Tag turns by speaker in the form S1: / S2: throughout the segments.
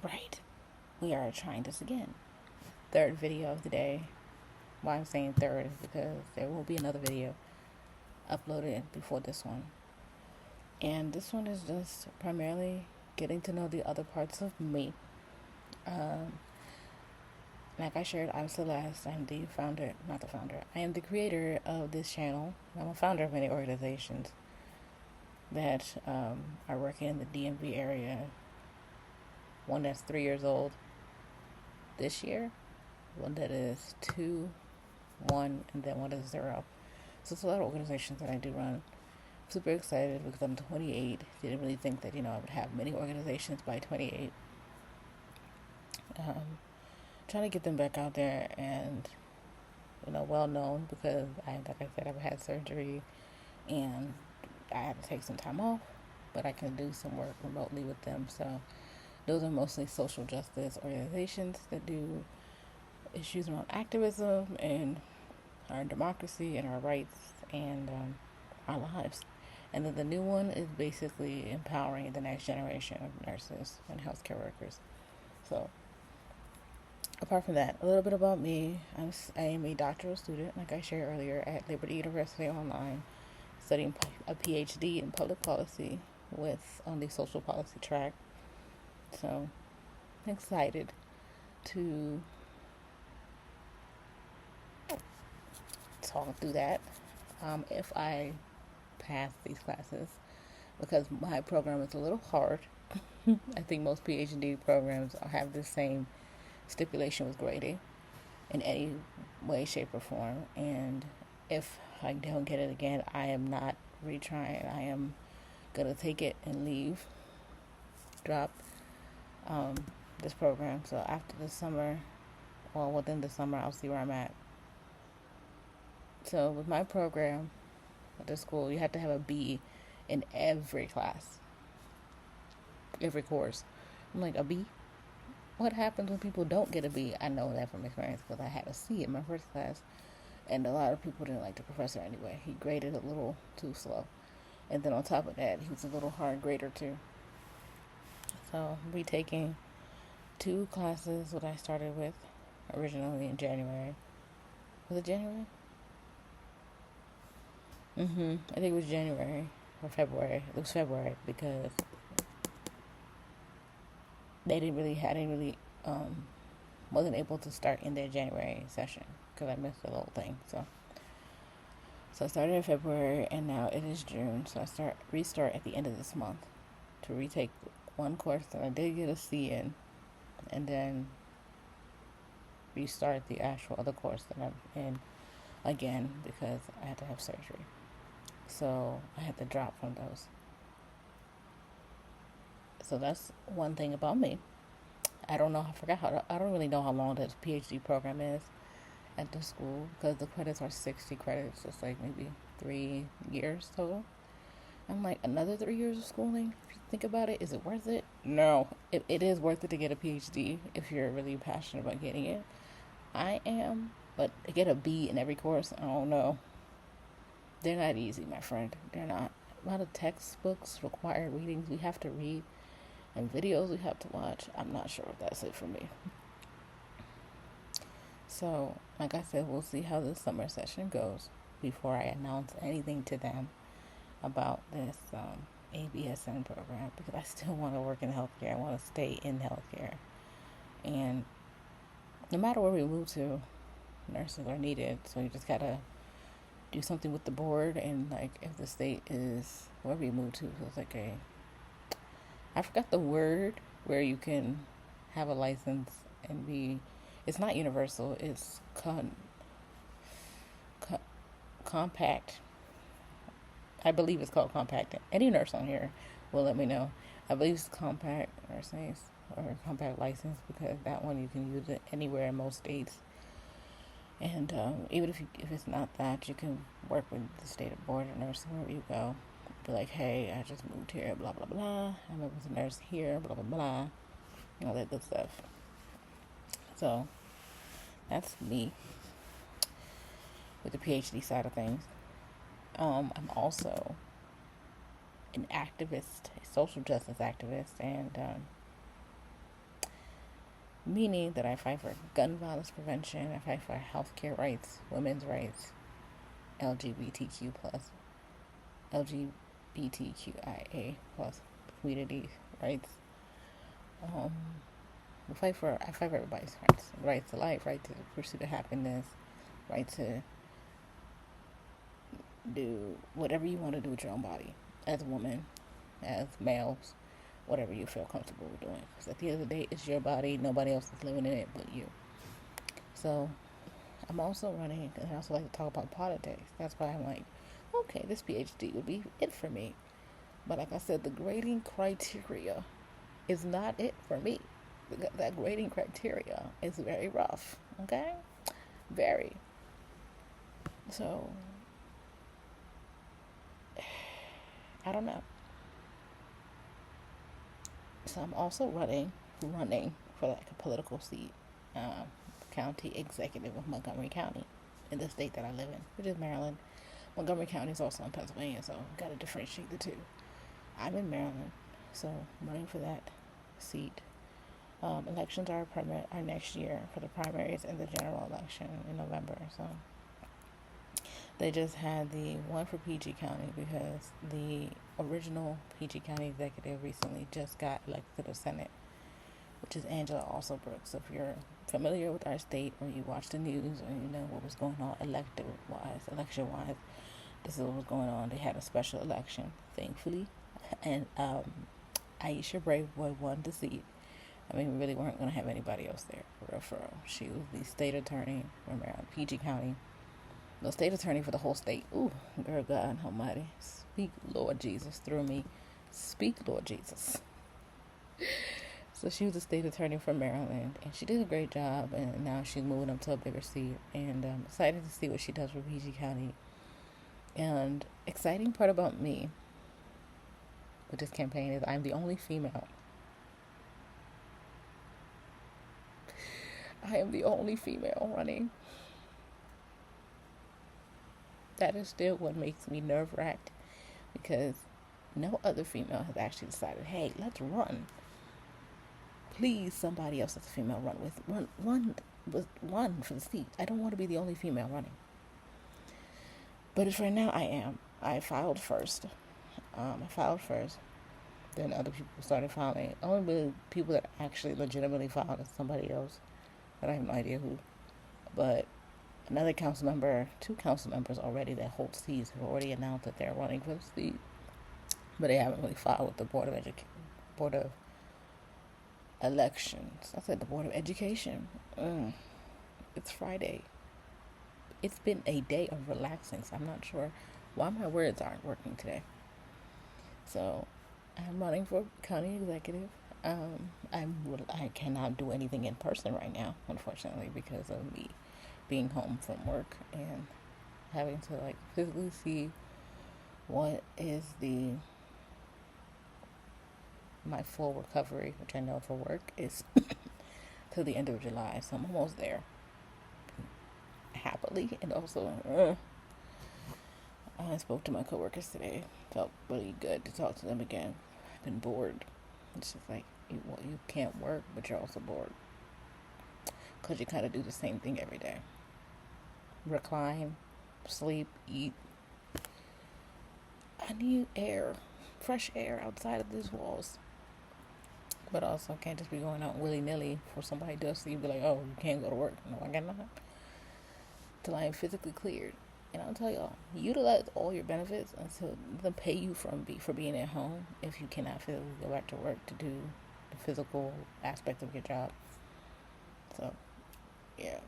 S1: Alright, we are trying this again. Third video of the day. Why I'm saying third is because there will be another video uploaded before this one. And this one is just primarily getting to know the other parts of me. Like I shared, I'm Celeste. I'm the founder, not the founder. I am the creator of this channel. I'm a founder of many organizations that are working in the DMV area. One that's 3 years old this year, one that is 2, 1, and then one is 0. So it's a lot of organizations that I do run. I'm super excited because I'm 28. Didn't really think that, I would have many organizations by 28. Trying to get them back out there and, well known because like I said, I've had surgery and I had to take some time off, but I can do some work remotely with them. So those are mostly social justice organizations that do issues around activism and our democracy and our rights and our lives. And then the new one is basically empowering the next generation of nurses and healthcare workers. So apart from that, a little bit about me. I am a doctoral student, like I shared earlier, at Liberty University Online, studying a PhD in public policy on the social policy track. So I'm excited to talk through that if I pass these classes, because my program is a little hard. I think most PhD programs have the same stipulation with grading in any way, shape, or form. And if I don't get it again, I am not retrying. I am going to take it and leave, drop this program. So after the summer, or within the summer, I'll see where I'm at. So with my program at the school, you have to have a B in every class, every course. I'm like, a B? What happens when people don't get a B? I know that from experience because I had a C in my first class, and a lot of people didn't like the professor anyway. He graded a little too slow, and then on top of that, he was a little hard grader too. So I'll be taking 2 classes that I started with originally in January. Was it January? I think it was January or February. It was February because I didn't really wasn't able to start in their January session because I missed the whole thing. So I started in February and now it is June. So I restart at the end of this month to retake one course that I did get a C in, and then restart the actual other course that I'm in again because I had to have surgery. So I had to drop from those. So that's one thing about me. I don't really know how long the PhD program is at the school because the credits are 60 credits. It's like maybe 3 years total. I'm like, another 3 years of schooling? If you think about it, is it worth it? No. It is worth it to get a PhD if you're really passionate about getting it. I am, but to get a B in every course, I don't know. They're not easy, my friend. They're not. A lot of textbooks, required readings we have to read, and videos we have to watch. I'm not sure if that's it for me. So, like I said, we'll see how this summer session goes before I announce anything to them about this ABSN program, because I still want to work in healthcare. I want to stay in healthcare. And no matter where we move to, nurses are needed. So you just got to do something with the board, and like if the state is wherever you move to, so it's like I forgot the word where you can have a license and it's not universal, it's compact. I believe it's called compact. Any nurse on here will let me know. I believe it's compact nursing or compact license, because that one you can use it anywhere in most states. And even if it's not that, you can work with the state board of nursing wherever you go. Be like, hey, I just moved here, blah, blah, blah. I'm a nurse here, blah, blah, blah. All that good stuff. So that's me with the PhD side of things. I'm also an activist, a social justice activist, and meaning that I fight for gun violence prevention, I fight for healthcare rights, women's rights, LGBTQ plus, LGBTQIA plus community rights. Um, I fight for everybody's rights. Right to life, right to pursue of happiness, right to do whatever you want to do with your own body as a woman, as males, whatever you feel comfortable with doing. Because at the end of the day, it's your body. Nobody else is living in it but you. So I'm also running, and I also like to talk about politics. That's why I'm like, okay, this PhD would be it for me. But like I said, the grading criteria is not it for me. That grading criteria is very rough, okay? Very. So, I don't know. So I'm also running for like a political seat, county executive of Montgomery County in the state that I live in, which is Maryland. Montgomery County is also in Pennsylvania, so I've got to differentiate the two. I'm in Maryland, so I'm running for that seat. Elections are next year for the primaries and the general election in November. So they just had the one for PG County because the original PG County executive recently just got elected to the Senate, which is Angela Alsobrooks. So if you're familiar with our state or you watch the news or you know what was going on election-wise, this is what was going on. They had a special election, thankfully, and Aisha Braveboy won the seat. I mean, we really weren't going to have anybody else there, for real. She was the state attorney from PG County. The state attorney for the whole state. Ooh, girl, God almighty. Speak, Lord Jesus, through me. Speak, Lord Jesus. So she was the state attorney from Maryland, and she did a great job, and now she's moving up to a bigger seat, and I'm excited to see what she does for PG County. And exciting part about me with this campaign is I'm the only female. I am the only female running. That is still what makes me nerve-wracked, because no other female has actually decided, hey, let's run. Please, somebody else that's a female run for the seat. I don't want to be the only female running. But as right now, I am. I filed first. Then other people started filing. Only people that actually legitimately filed is somebody else. But I have no idea who. But another council member, 2 council members already that hold seats have already announced that they're running for the seat. But they haven't really filed with the Board of Elections. I said the Board of Education. It's Friday. It's been a day of relaxing, so I'm not sure why my words aren't working today. So I'm running for county executive. I cannot do anything in person right now, unfortunately, because of me being home from work and having to like physically see what is my full recovery, which I know for work is till the end of July. So I'm almost there, happily, and also I spoke to my coworkers today. Felt really good to talk to them again. I've been bored. It's just like you can't work, but you're also bored because you kind of do the same thing every day. Recline, sleep, eat. I need air, fresh air outside of these walls. But also, I can't just be going out willy-nilly for somebody to see, be like, oh, you can't go to work. No, I got nothing. Till I am physically cleared. And I'll tell y'all, utilize all your benefits until they'll pay you for being at home if you cannot physically go back to work to do the physical aspect of your job. So, yeah.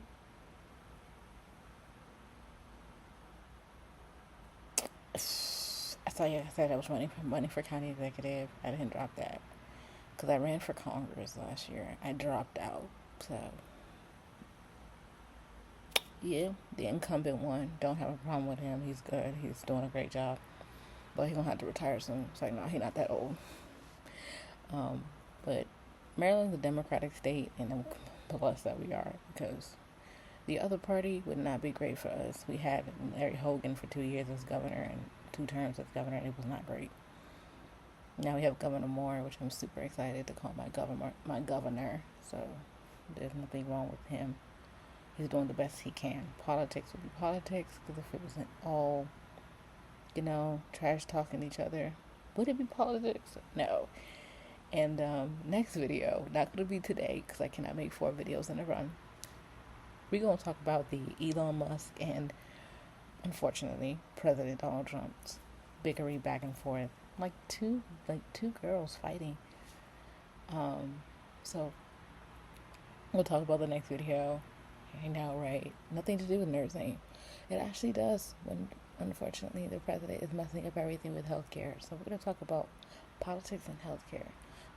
S1: I said I was running for county executive. I didn't drop that because I ran for Congress last year. I dropped out. So, yeah, the incumbent one. Don't have a problem with him. He's good. He's doing a great job. But he's going to have to retire soon. It's like, no, he's not that old. But Maryland's a Democratic state, and I'm blessed that we are, because the other party would not be great for us. We had Larry Hogan for 2 years as governor and 2 terms as governor, and it was not great. Now we have Governor Moore, which I'm super excited to call my governor. So There's nothing wrong with him. He's doing the best he can. Politics would be politics, because if it wasn't all, trash talking each other, would it be politics? No. And next video, not going to be today because I cannot make 4 videos in a run. We're going to talk about the Elon Musk and, unfortunately, President Donald Trump's bickering back and forth. Like two girls fighting. So we'll talk about the next video. Hang out, right? Nothing to do with nursing. It actually does when, unfortunately, the president is messing up everything with healthcare. So we're going to talk about politics and healthcare,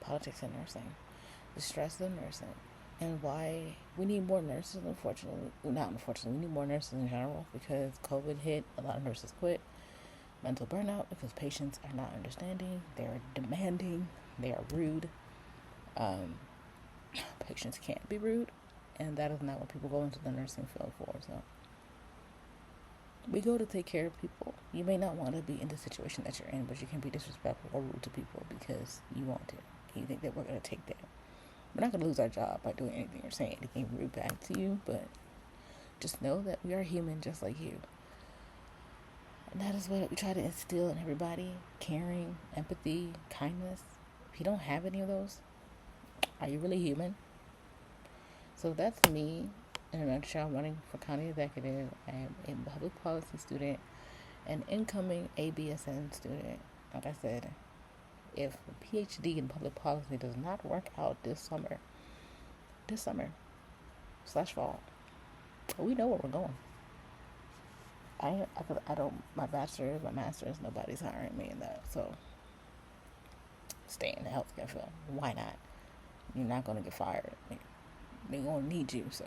S1: politics and nursing, the stress of nursing, and why we need more nurses. We need more nurses in general because COVID hit. A lot of nurses quit. Mental burnout because patients are not understanding. They're demanding. They are rude. Patients can't be rude, and that is not what people go into the nursing field for. So we go to take care of people. You may not want to be in the situation that you're in, but you can be disrespectful or rude to people because you want to. And you think that we're going to take that. We're not going to lose our job by doing anything or saying anything rude back to you, but just know that we are human just like you. And that is what we try to instill in everybody: caring, empathy, kindness. If you don't have any of those, are you really human? So that's me in a nutshell. I'm running for county executive. I am a public policy student, an incoming ABSN student. Like I said, if a PhD in public policy does not work out this summer / fall, we know where we're going. My bachelor's, my master's, nobody's hiring me in that. So stay in the healthcare field. Why not? You're not going to get fired. They're going to need you. So,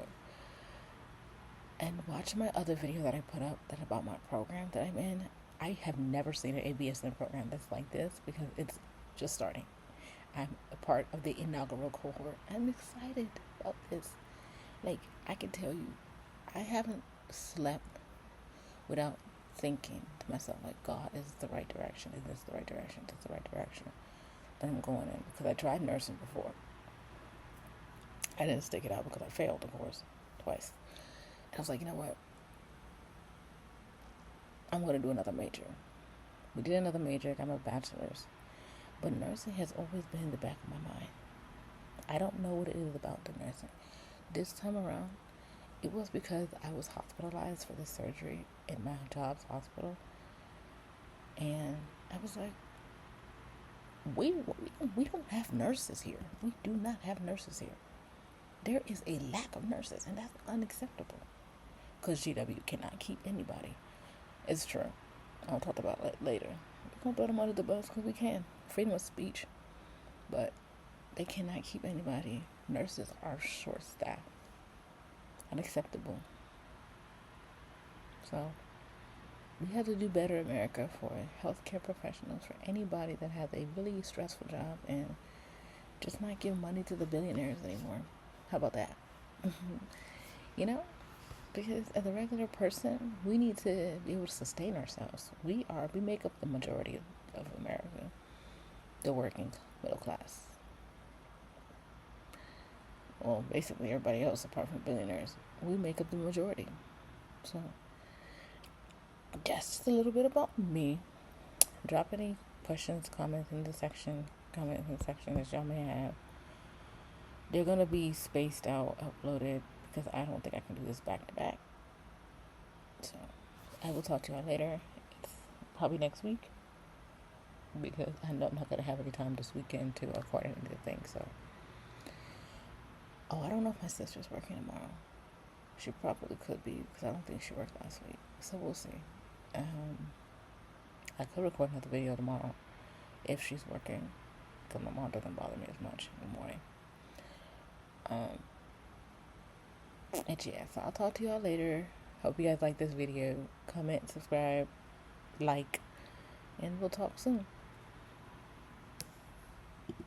S1: and watch my other video that I put up that about my program that I'm in. I have never seen an ABSN program that's like this because it's just starting. I'm a part of the inaugural cohort. I'm excited about this. Like, I can tell you, I haven't slept without thinking to myself, like, God, is this the right direction? Is this the right direction? Is this the right direction that I'm going in? Because I tried nursing before. I didn't stick it out because I failed, of course, twice. And I was like, you know what? I'm going to do another major. We did another major. I got my bachelor's. But nursing has always been in the back of my mind. I don't know what it is about the nursing. This time around, it was because I was hospitalized for this surgery in my job's hospital. And I was like, we don't have nurses here. We do not have nurses here. There is a lack of nurses, and that's unacceptable. Because GW cannot keep anybody. It's true. I'll talk about it later. We're going to throw them under the bus because we can. Freedom of speech. But they cannot keep anybody. Nurses are short-staffed. Unacceptable. So, we have to do better, America, for healthcare professionals, for anybody that has a really stressful job, and just not give money to the billionaires anymore. How about that? Because as a regular person, we need to be able to sustain ourselves. We make up the majority of America, the working middle class. Well, basically everybody else apart from billionaires. We make up the majority. So, just a little bit about me. Drop any questions, comments in the section that y'all may have. They're going to be spaced out, uploaded, because I don't think I can do this back to back. So, I will talk to y'all later. It's probably next week, because I know I'm not going to have any time this weekend to record anything. So, I don't know if my sister's working tomorrow. She probably could be, because I don't think she worked last week. So, we'll see. I could record another video tomorrow if she's working, because my mom doesn't bother me as much in the morning. And yeah, so I'll talk to y'all later. Hope you guys like this video. Comment, subscribe, like, and we'll talk soon.